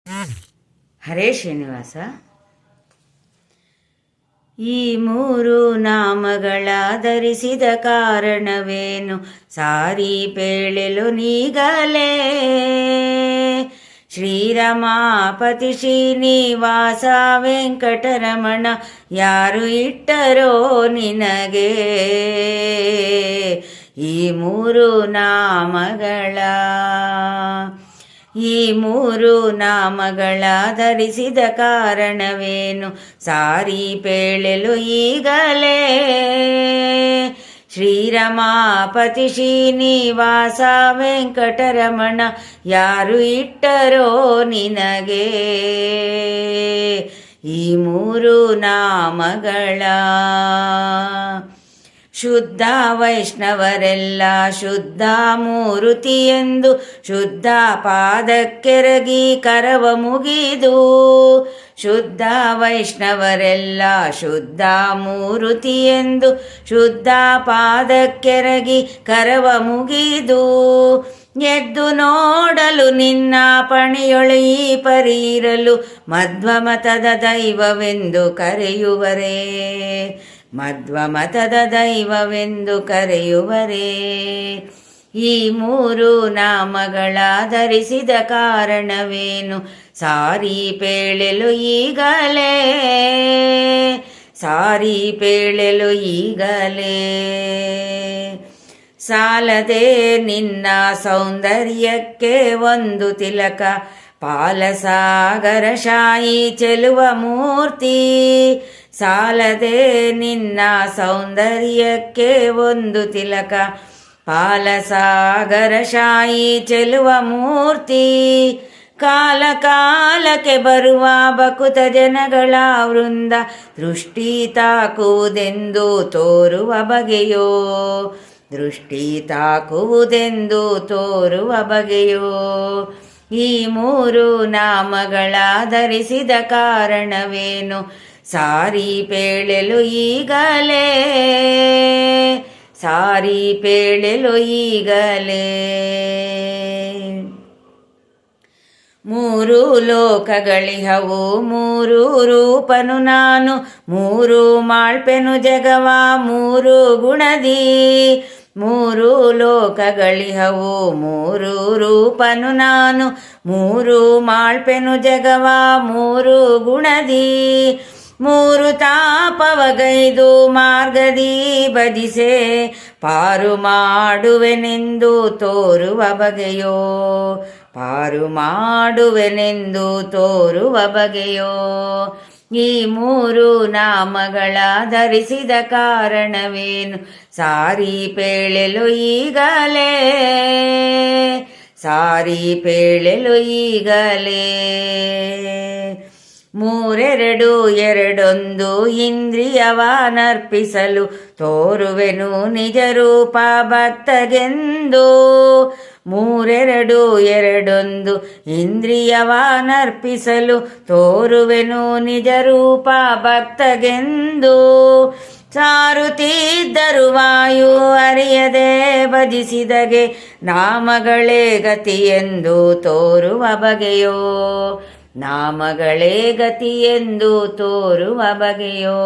ಹರೇ ಶ್ರೀನಿವಾಸ. ಈ ಮೂರು ನಾಮಗಳ ಧರಿಸಿದ ಕಾರಣವೇನು? ಸಾರಿ ಪೇಳೆಲು ನೀಗಲೇ. ಶ್ರೀರಮಾಪತಿ ಶ್ರೀನಿವಾಸ ವೆಂಕಟರಮಣ ಯಾರು ಇಟ್ಟರೋ ನಿನಗೆ ಈ ಮೂರು ನಾಮಗಳ? ಈ ಮೂರು ನಾಮಗಳ ಧರಿಸಿದ ಕಾರಣವೇನು? ಸಾರಿ ಪೇಳೆಲು ಈಗಲೇ. ಶ್ರೀರಮಾಪತಿ ಶ್ರೀನಿವಾಸ ವೆಂಕಟರಮಣ ಯಾರು ಇಟ್ಟರೋ ನಿನಗೆ ಈ ಮೂರು ನಾಮಗಳ? ಶುದ್ಧ ವೈಷ್ಣವರೆಲ್ಲ ಶುದ್ಧ ಮೂರುತಿಯೆಂದು ಶುದ್ಧ ಪಾದಕ್ಕೆರಗಿ ಕರವ ಮುಗಿದು. ಶುದ್ಧ ವೈಷ್ಣವರೆಲ್ಲ ಶುದ್ಧ ಮೂರುತಿಯೆಂದು ಶುದ್ಧ ಪಾದಕ್ಕೆರಗಿ ಕರವ ಮುಗಿದು. ಎದ್ದು ನೋಡಲು ನಿನ್ನ ಪಣಿಯೊಳು ಈ ಪರಿರಲು ಮಧ್ವಮತದ ದೈವವೆಂದು ಕರೆಯುವರೇ. ಮಧ್ವಮತದ ದೈವವೆಂದು ಕರೆಯುವರೇ. ಈ ಮೂರು ನಾಮಗಳ ಧರಿಸಿದ ಕಾರಣವೇನು? ಸಾರಿ ಪೇಳೆಲು ಈಗಲೇ. ಸಾರಿ ಪೇಳೆಲು ಈಗಲೇ. ಸಾಲದೆ ನಿನ್ನ ಸೌಂದರ್ಯಕ್ಕೆ ಒಂದು ತಿಲಕ, ಪಾಲಸಾಗರ ಶಾಯಿ ಚೆಲುವ ಮೂರ್ತಿ. ಸಾಲದೆ ನಿನ್ನ ಸೌಂದರ್ಯಕ್ಕೆ ಒಂದು ತಿಲಕ, ಪಾಲಸಾಗರ ಶಾಯಿ ಚೆಲುವ ಮೂರ್ತಿ. ಕಾಲ ಕಾಲಕ್ಕೆ ಬರುವ ಬಕುತ ಜನಗಳ ವೃಂದ ದೃಷ್ಟಿ ತಾಕುವುದೆಂದು ತೋರುವ ಬಗೆಯೋ. ದೃಷ್ಟಿ ತಾಕುವುದೆಂದು ತೋರುವ ಬಗೆಯೋ. ಈ ಮೂರು ನಾಮಗಳ ಧರಿಸಿದ ಕಾರಣವೇನು? ಸಾರಿ ಪೇಳೆಲು ಈಗಲೇ. ಸಾರಿ ಪೇಳೆಲು ಈಗಲೇ. ಮೂರು ಲೋಕಗಳಿಹವು ಮೂರು ರೂಪನು ನಾನು, ಮೂರು ಮಾಳ್ಪೆನು ಜಗವ ಮೂರು ಗುಣದಿ. ಮೂರು ಲೋಕಗಳಿಹವು ಮೂರು ರೂಪನು ನಾನು, ಮೂರು ಮಾಳ್ಪೆನು ಜಗವ ಮೂರು ಗುಣದಿ. ಮೂರು ತಾಪವಗೈದು ಮಾರ್ಗದಿ ಬದಿಸೆ, ಪಾರು ಮಾಡುವೆನೆಂದು ತೋರುವ ಬಗೆಯೋ. ಪಾರು ಮಾಡುವೆನೆಂದು ತೋರುವ ಬಗೆಯೋ. ಈ ಮೂರು ನಾಮಗಳ ಧರಿಸಿದ ಕಾರಣವೇನು? ಸಾರಿ ಪೇಳೆಲು ಈಗಲೇ. ಸಾರಿ ಪೇಳೆಲು ಈಗಲೇ. ಮೂರೆರಡು ಎರಡೊಂದು ಇಂದ್ರಿಯವನರ್ಪಿಸಲು ತೋರುವೆನು ನಿಜ ರೂಪ ಭಕ್ತಗೆಂದು. ಮೂರೆರಡು ಎರಡೊಂದು ಇಂದ್ರಿಯವನರ್ಪಿಸಲು ತೋರುವೆನು ನಿಜ ರೂಪ ಭಕ್ತಗೆಂದು. ಸಾರುತ್ತಿದ್ದರು ವಾಯು ಅರಿಯದೆ ಭಜಿಸಿದಗೆ, ನಾಮಗಳೇ ಗತಿಯೆಂದು ತೋರುವ ಬಗೆಯೋ. ನಾಮಗಳೇ ಗತಿಯೆಂದು ತೋರುವ ಬಗೆಯೋ.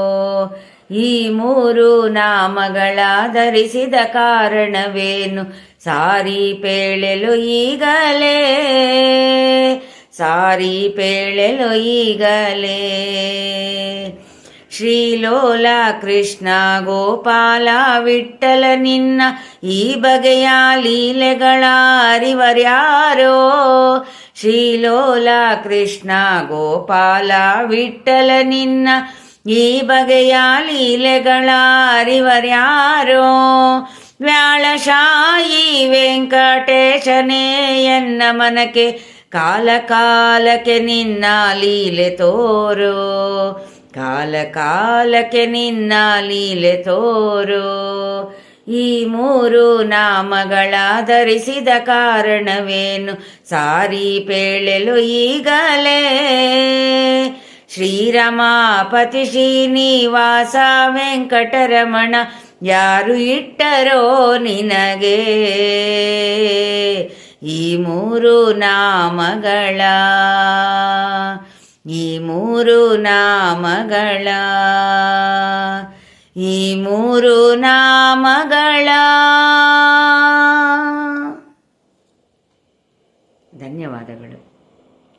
ಈ ಮೂರು ನಾಮಗಳ ಧರಿಸಿದ ಕಾರಣವೇನು? ಸಾರಿ ಪೇಳೆಲು ಈಗಲೇ. ಸಾರಿ ಪೇಳೆಲು ಈಗಲೇ. ಶ್ರೀಲೋಲ ಕೃಷ್ಣ ಗೋಪಾಲ ವಿಠ್ಠಲ ನಿನ್ನ ಈ ಬಗೆಯ ಲೀಲೆಗಳ ಅರಿವರ್ಯಾರೋ. ಶ್ರೀಲೋಲ ಕೃಷ್ಣ ಗೋಪಾಲ ವಿಠ್ಠಲ ನಿನ್ನ ಈ ಬಗೆಯ ಲೀಲೆಗಳ ಅರಿವರ್ಯಾರೋ. ವ್ಯಾಳಶಾಯಿ ವೆಂಕಟೇಶನೇ ಎನ್ನ ಮನಕ್ಕೆ ಕಾಲ ಕಾಲಕ್ಕೆ ನಿನ್ನ ಲೀಲೆ ತೋರೋ. ಕಾಲ ಕಾಲಕ್ಕೆ ನಿನ್ನ ಲೀಲೆ ತೋರೋ. ಈ ಮೂರು ನಾಮಗಳ ಧರಿಸಿದ ಕಾರಣವೇನು? ಸಾರಿ ಪೇಳೆಲು ಈಗಲೇ. ಶ್ರೀರಮಾಪತಿ ಶ್ರೀನಿವಾಸ ವೆಂಕಟರಮಣ ಯಾರು ಇಟ್ಟರೋ ನಿನಗೆ ಈ ಮೂರು ನಾಮಗಳ? ಈ ಮೂರು ನಾಮಗಳ ಈ ಮೂರು ನಾಮಗಳ. ಧನ್ಯವಾದಗಳು.